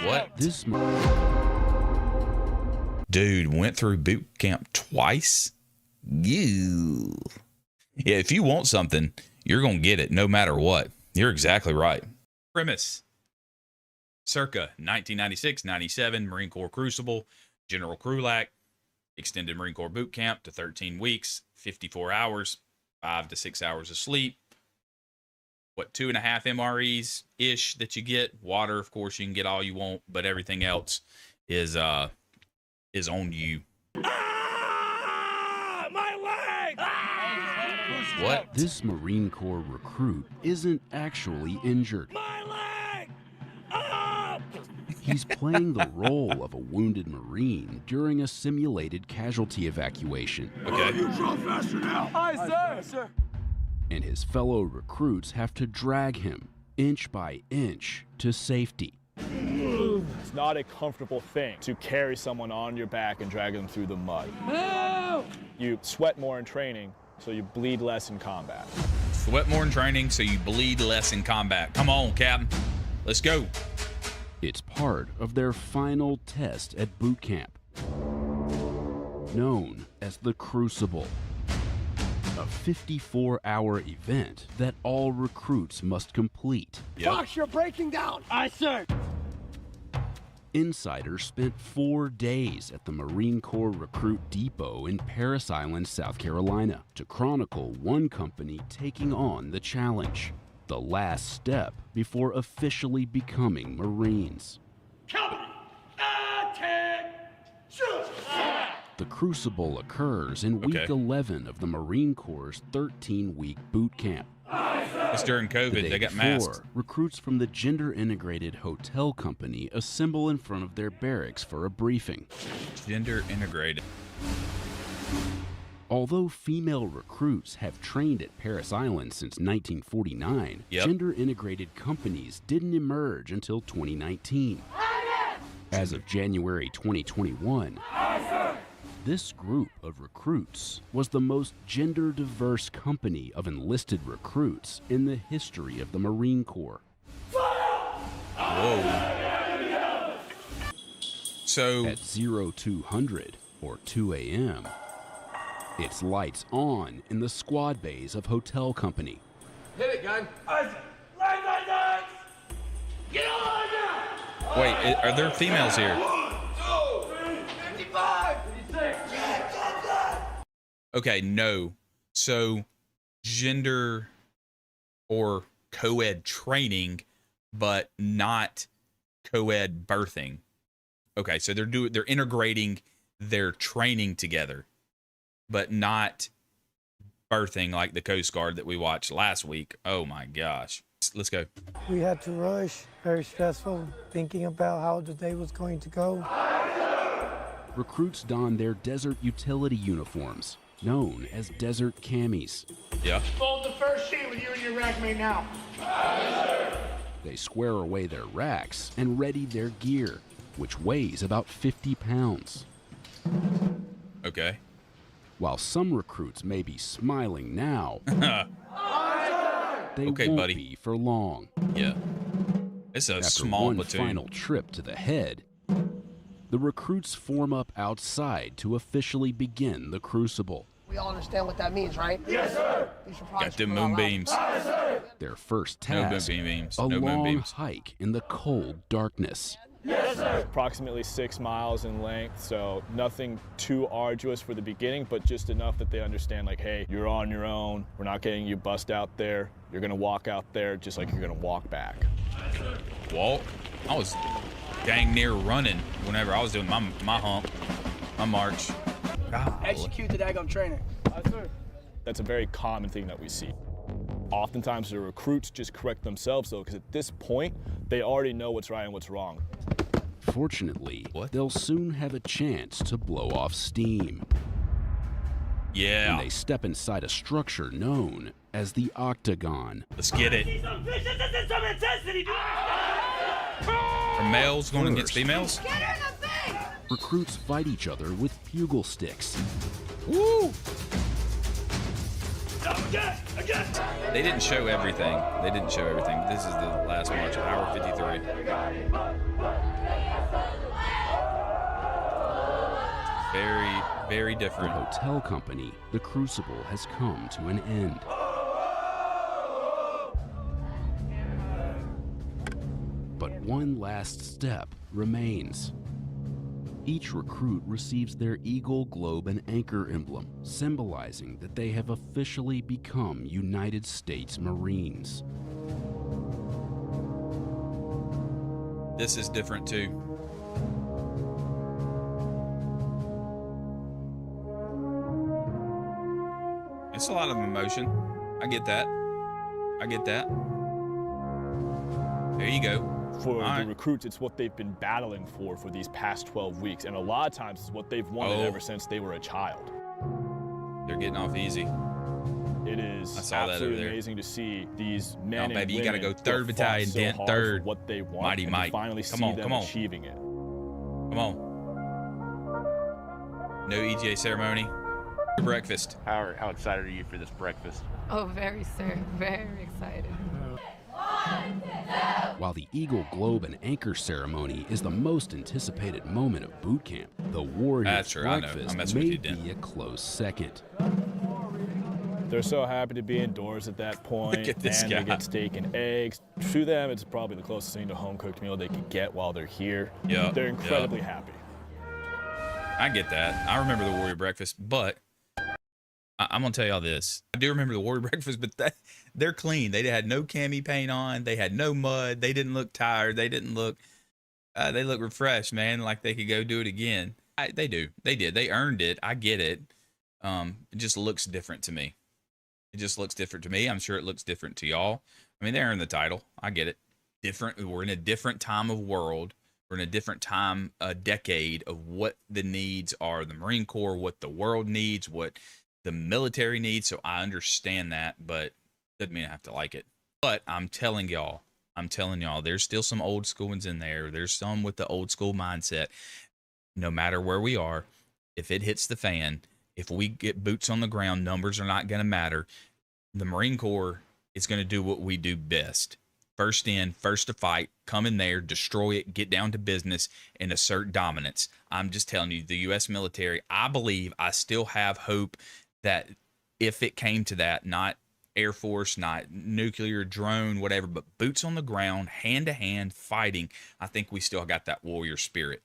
What? Dude went through boot camp twice? You. Yeah, if you want something, you're going to get it no matter what. You're exactly right. Premise. Circa 1996-97, Marine Corps Crucible, General Krulak, extended Marine Corps boot camp to 13 weeks, 54 hours, 5 to 6 hours of sleep. What, 2.5 MREs-ish that you get? Water, of course, you can get all you want, but everything else is on you. Ah, my leg! Ah! What? This Marine Corps recruit isn't actually injured. My leg! Ah! He's playing the role of a wounded Marine during a simulated casualty evacuation. Okay. You draw faster now! Aye, sir! Aye, sir! And his fellow recruits have to drag him inch by inch to safety. It's not a comfortable thing to carry someone on your back and drag them through the mud. No! You sweat more in training, so you bleed less in combat. Sweat more in training, so you bleed less in combat. Come on, Captain. Let's go. It's part of their final test at boot camp, known as the Crucible. A 54-hour event that all recruits must complete. Yep. Fox, you're breaking down! Aye, sir! Insiders spent 4 days at the Marine Corps Recruit Depot in Parris Island, South Carolina, to chronicle one company taking on the challenge, the last step before officially becoming Marines. Company! Attention! The Crucible occurs in week Okay. 11 of the Marine Corps' 13-week boot camp. It's during The COVID. day They got before, masks. recruits from the gender-integrated hotel company assemble in front of their barracks for a briefing. Gender integrated. Although female recruits have trained at Parris Island since 1949, Yep. gender-integrated companies didn't emerge until 2019. As of January 2021, this group of recruits was the most gender-diverse company of enlisted recruits in the history of the Marine Corps. Whoa. So, At 0200 or 2 a.m., it's lights on in the squad bays of hotel company. Hit it, gun! Line my guns! Get on now! wait, are there females here? 1, 2, 3, 55! 56! Okay, no. So, gender or co-ed training, but not co-ed birthing. Okay, so they're integrating their training together, but not birthing like the Coast Guard that we watched last week. Oh my gosh. Let's go. We had to rush, very stressful, thinking about how the day was going to go. Recruits don their desert utility uniforms, known as desert camis. Yeah. Fold the first sheet with you and your rack mate now. They square away their racks and ready their gear, which weighs about 50 pounds. Okay. While some recruits may be smiling now, they Okay, won't buddy. be for long. Yeah. It's a After small one platoon. final trip to the head, the recruits form up outside to officially begin the Crucible. We all understand what that means, right? Yes, sir! You should probably Got them scream it out moon loud. beams. Their first No task, moon beams. a No moon long beams. hike in the cold darkness. Yes, sir! Approximately 6 miles in length, so nothing too arduous for the beginning, but just enough that they understand, like, hey, you're on your own. We're not getting you bussed out there. You're gonna walk out there just like you're gonna walk back. Walk. I was dang near running whenever I was doing my hump, my march. Execute the daggum training. That's a very common thing that we see. Oftentimes the recruits just correct themselves though, because at this point, they already know what's right and what's wrong. Fortunately, What? they'll soon have a chance to blow off steam Yeah. when they step inside a structure known as the Octagon. Let's get it. Some vicious some intensity, dude! Are males going against females? Recruits fight each other with bugle sticks. Woo! They didn't show everything. They didn't show everything. This is the last march, hour 53. Very, very The different. hotel company, the Crucible, has come to an end. But one last step remains. Each recruit receives their eagle, globe, and anchor emblem, symbolizing that they have officially become United States Marines. This is different too. It's a lot of emotion. I get that. I get that. There you go. For All the right. recruits, it's what they've been battling for these past 12 weeks. And a lot of times it's what they've wanted Oh. ever since they were a child. They're getting off easy. It is I saw that over absolutely there. amazing to see these men baby, you and gotta women go who 3rd have fought Battalion, so Dent hard 3rd. for what they want, Mighty and Mike. to finally Come see on, them come on. achieving it. Come on. No EJ ceremony. Breakfast. How excited are you for this breakfast? Oh, very, sir. Very excited. While the Eagle, Globe, and Anchor ceremony is the most anticipated moment of boot camp, the Warriors That's true, I know. breakfast I'm messing with may you, Dan. be a close second. They're so happy to be indoors at that point. Look at this and guy. they get steak and eggs. To them, it's probably the closest thing to a home-cooked meal they could get while they're here. Yep, They're yep. incredibly happy. I get that. I remember the Warrior breakfast, but I'm gonna tell y'all this. I do remember the Warrior breakfast, but they're clean. They had no cami paint on. They had no mud. They didn't look tired. They didn't look. They look refreshed, man. Like they could go do it again. They do. They did. They earned it. I get it. It just looks different to me. It just looks different to me. I'm sure it looks different to y'all. I mean, they earned the title. I get it. Different. We're in a different time of world. We're in a different time, a decade of what the needs are. The Marine Corps, what the world needs, what the military needs. So I understand that, but doesn't mean I have to like it. But I'm telling y'all, there's still some old school ones in there. There's some with the old school mindset. No matter where we are, if it hits the fan, if we get boots on the ground, numbers are not going to matter. The Marine Corps is going to do what we do best. First in, first to fight, come in there, destroy it, get down to business, and assert dominance. I'm just telling you, the U.S. military, I still have hope that if it came to that, not Air Force, not nuclear, drone, whatever, but boots on the ground, hand-to-hand fighting, I think we still got that warrior spirit.